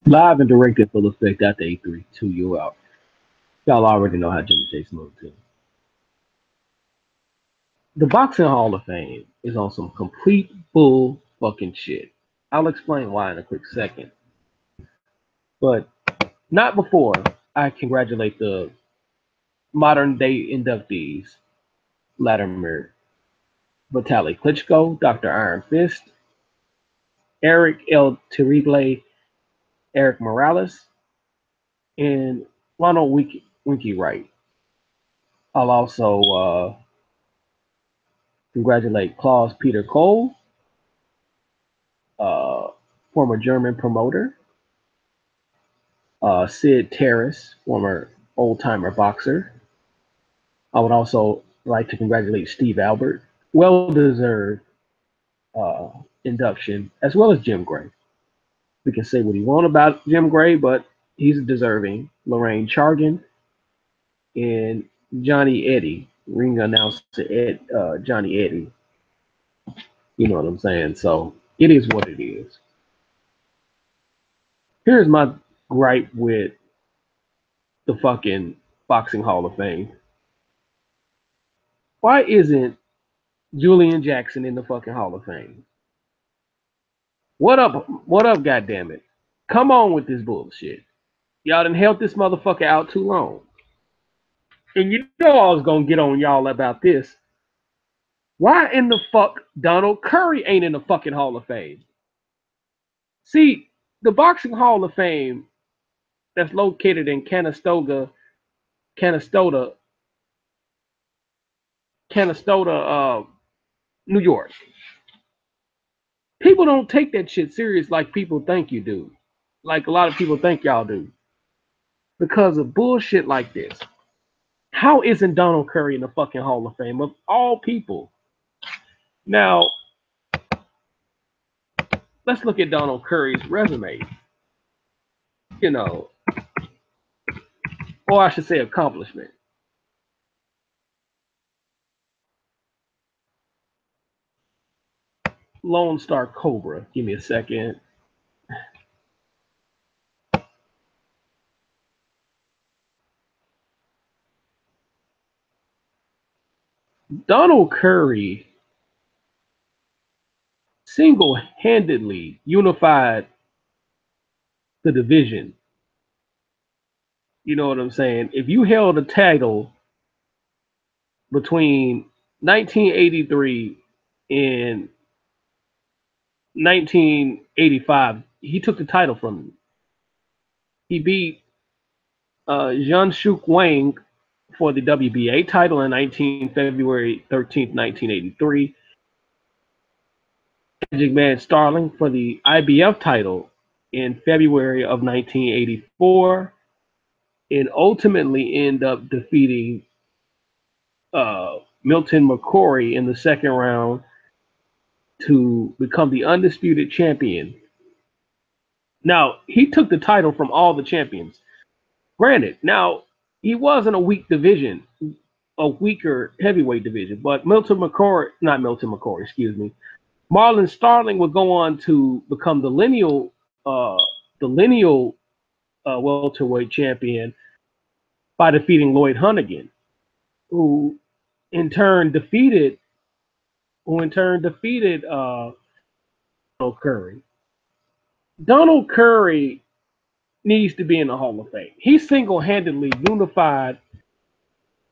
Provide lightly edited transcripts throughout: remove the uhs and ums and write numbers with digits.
Live and direct in full effect after A3 2 you out. Y'all already know how Jimmy Chase moved to. The Boxing Hall of Fame is on some complete bull fucking shit. I'll explain why in a quick second. But not before I congratulate the modern day inductees Vladimir Vitaly Klitschko, Dr. Iron Fist, Eric El Terrible, Eric Morales, and Ronald Winky Wright. I'll also congratulate Klaus Peter Cole, uh, former German promoter, Sid Terrace, former old timer boxer. I would also like to congratulate Steve Albert, well deserved uh, induction, as well as Jim Gray. We can say what we want about Jim Gray, but he's deserving. Lorraine Chargan and Johnny Eddie, ring announcer Johnny Eddie. You know what I'm saying? So it is what it is. Here's my gripe with the fucking Boxing Hall of Fame. Why isn't Julian Jackson in the fucking Hall of Fame? What up? What up, goddammit? Come on with this bullshit. Y'all done held this motherfucker out too long. And you know I was gonna get on y'all about this. Why in the fuck Donald Curry ain't in the fucking Hall of Fame? See, the Boxing Hall of Fame that's located in Canastota, Canastota, New York. People don't take that shit serious like people think you do. Like a lot of people think y'all do. Because of bullshit like this. How isn't Donald Curry in the fucking Hall of Fame of all people? Now, let's look at Donald Curry's resume. You know, or I should say accomplishment. Lone Star Cobra. Give me a second. Donald Curry single handedly unified the division. You know what I'm saying? If you held a title between 1983 and 1985, he took the title from him. He beat Jean Shuk Wang for the WBA title in 19 February 13th, 1983. Magic Man Starling for the IBF title in February of 1984, and ultimately end up defeating Milton McCory in the second round to become the undisputed champion. Now, he took the title from all the champions. Granted, now he was in a weak division, a weaker heavyweight division, but Milton McCory, not Milton McCory, excuse me, Marlon Starling would go on to become the lineal welterweight champion by defeating Lloyd Hunnigan, who in turn defeated Donald Curry. Donald Curry needs to be in the Hall of Fame. He single-handedly unified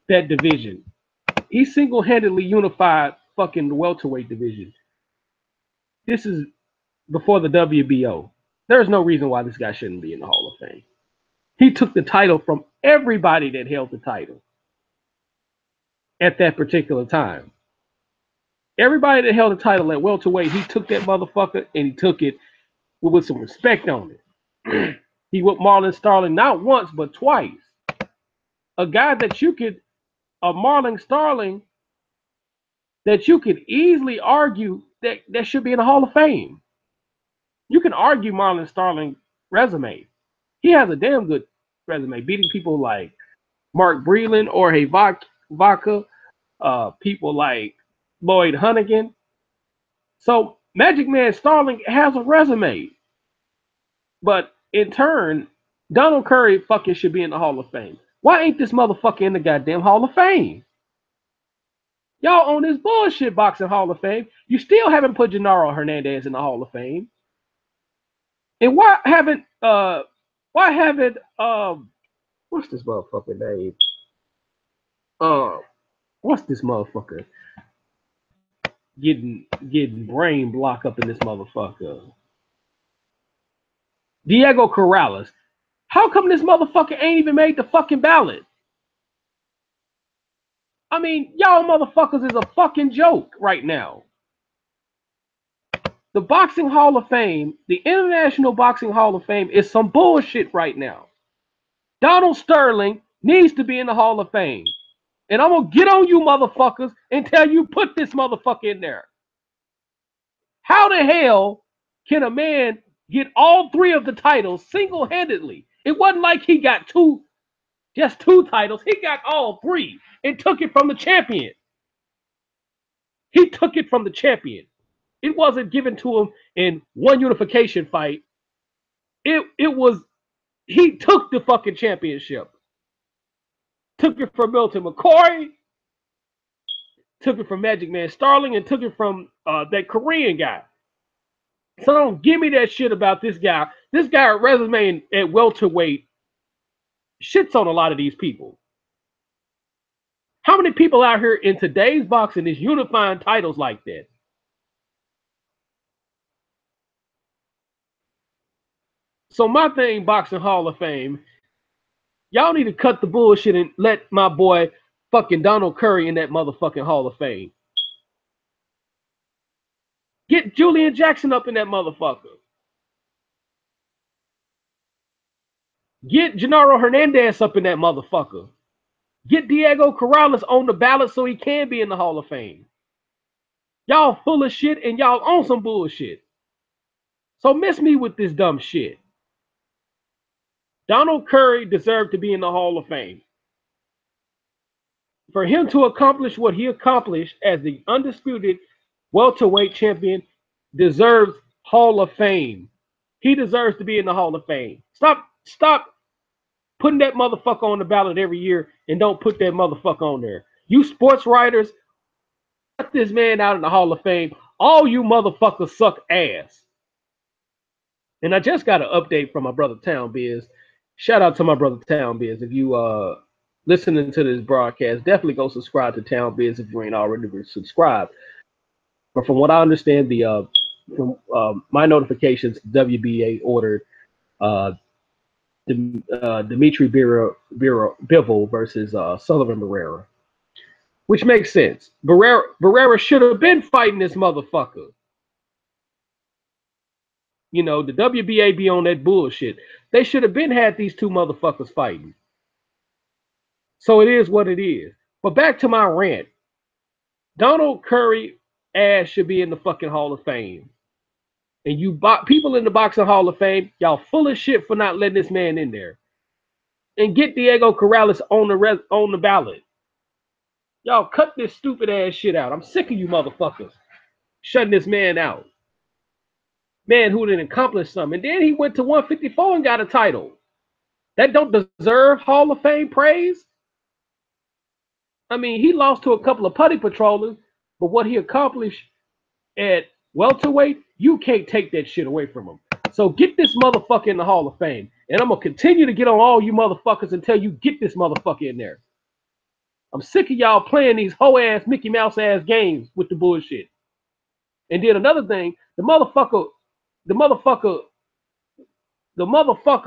that division. He single-handedly unified fucking the welterweight division. This is before the WBO. There's no reason why this guy shouldn't be in the Hall of Fame. He took the title from everybody that held the title at that particular time. Everybody that held the title at welterweight, he took that motherfucker and he took it with some respect on it. He whooped Marlon Starling not once but twice. A guy that you could, a Marlon Starling that you could easily argue that should be in the Hall of Fame. You can argue Marlon Starling's resume. He has a damn good resume, beating people like Mark Breland or Hey Vaca, people like Lloyd Hunnigan. So Magic Man Starling has a resume, but in turn, Donald Curry fucking should be in the Hall of Fame. Why ain't this motherfucker in the goddamn Hall of Fame? Y'all on this bullshit boxing Hall of Fame. You still haven't put Genaro Hernandez in the Hall of Fame. And why haven't what's this motherfucker name? What's this motherfucker? Getting brain block up in this motherfucker. Diego Corrales. How come this motherfucker ain't even made the fucking ballot? I mean, y'all motherfuckers is a fucking joke right now. The Boxing Hall of Fame, the International Boxing Hall of Fame, is some bullshit right now. Donald Sterling needs to be in the Hall of Fame. And I'm going to get on you motherfuckers and tell you put this motherfucker in there. How the hell can a man get all three of the titles single-handedly? It wasn't like he got just two titles. He got all three and took it from the champion. He took it from the champion. It wasn't given to him in one unification fight. It was, he took the fucking championship. Took it from Milton McCoy, took it from Magic Man Starling, and took it from that Korean guy. So don't give me that shit about this guy. This guy resume at welterweight shits on a lot of these people. How many people out here in today's boxing is unifying titles like that? So my thing, Boxing Hall of Fame, y'all need to cut the bullshit and let my boy fucking Donald Curry in that motherfucking Hall of Fame. Get Julian Jackson up in that motherfucker. Get Genaro Hernandez up in that motherfucker. Get Diego Corrales on the ballot so he can be in the Hall of Fame. Y'all full of shit and y'all on some bullshit. So miss me with this dumb shit. Donald Curry deserved to be in the Hall of Fame. For him to accomplish what he accomplished as the undisputed welterweight champion deserves Hall of Fame. He deserves to be in the Hall of Fame. Stop putting that motherfucker on the ballot every year and don't put that motherfucker on there. You sports writers, put this man out in the Hall of Fame. All you motherfuckers suck ass. And I just got an update from my brother Town Biz. Shout out to my brother Town Biz. If you listening to this broadcast, definitely go subscribe to Town Biz if you ain't already subscribed. But from what I understand, from my notifications, WBA ordered Dimitri Bivol versus Sullivan Barrera, which makes sense. Barrera should have been fighting this motherfucker. You know, the WBA be on that bullshit. They should have been had these two motherfuckers fighting. So it is what it is. But back to my rant. Donald Curry ass should be in the fucking Hall of Fame. And you people in the Boxing Hall of Fame, y'all full of shit for not letting this man in there. And get Diego Corrales on the ballot. Y'all cut this stupid ass shit out. I'm sick of you motherfuckers shutting this man out. Man who didn't accomplish something. And then he went to 154 and got a title. That don't deserve Hall of Fame praise. I mean, he lost to a couple of putty patrollers, but what he accomplished at welterweight, you can't take that shit away from him. So get this motherfucker in the Hall of Fame. And I'm going to continue to get on all you motherfuckers until you get this motherfucker in there. I'm sick of y'all playing these hoe-ass, Mickey Mouse-ass games with the bullshit. And then another thing, the motherfucker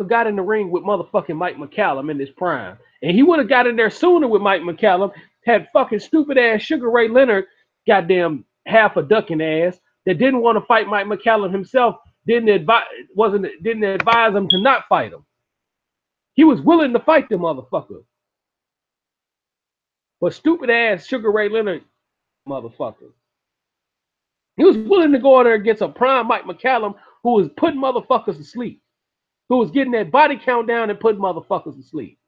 got in the ring with motherfucking Mike McCallum in his prime. And he would have got in there sooner with Mike McCallum, had fucking stupid-ass Sugar Ray Leonard, goddamn half a ducking ass, that didn't want to fight Mike McCallum himself, didn't advise him to not fight him. He was willing to fight the motherfucker. But stupid-ass Sugar Ray Leonard motherfucker. He was willing to go in there against a prime Mike McCallum who was putting motherfuckers to sleep. Who was getting that body count down and putting motherfuckers to sleep.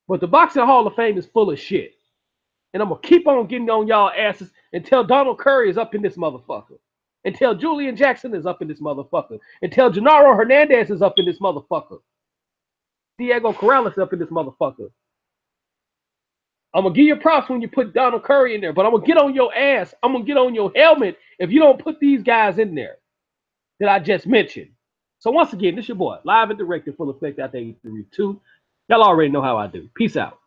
But the Boxing Hall of Fame is full of shit. And I'm going to keep on getting on y'all asses until Donald Curry is up in this motherfucker. until Julian Jackson is up in this motherfucker, until Gennaro Hernandez is up in this motherfucker, Diego Corrales up in this motherfucker. I'm gonna give you props when you put Donald Curry in there, but I'm gonna get on your ass. I'm gonna get on your helmet if you don't put these guys in there that I just mentioned. So once again, this your boy, live and directed, full effect out there 3-2. Y'all already know how I do. Peace out.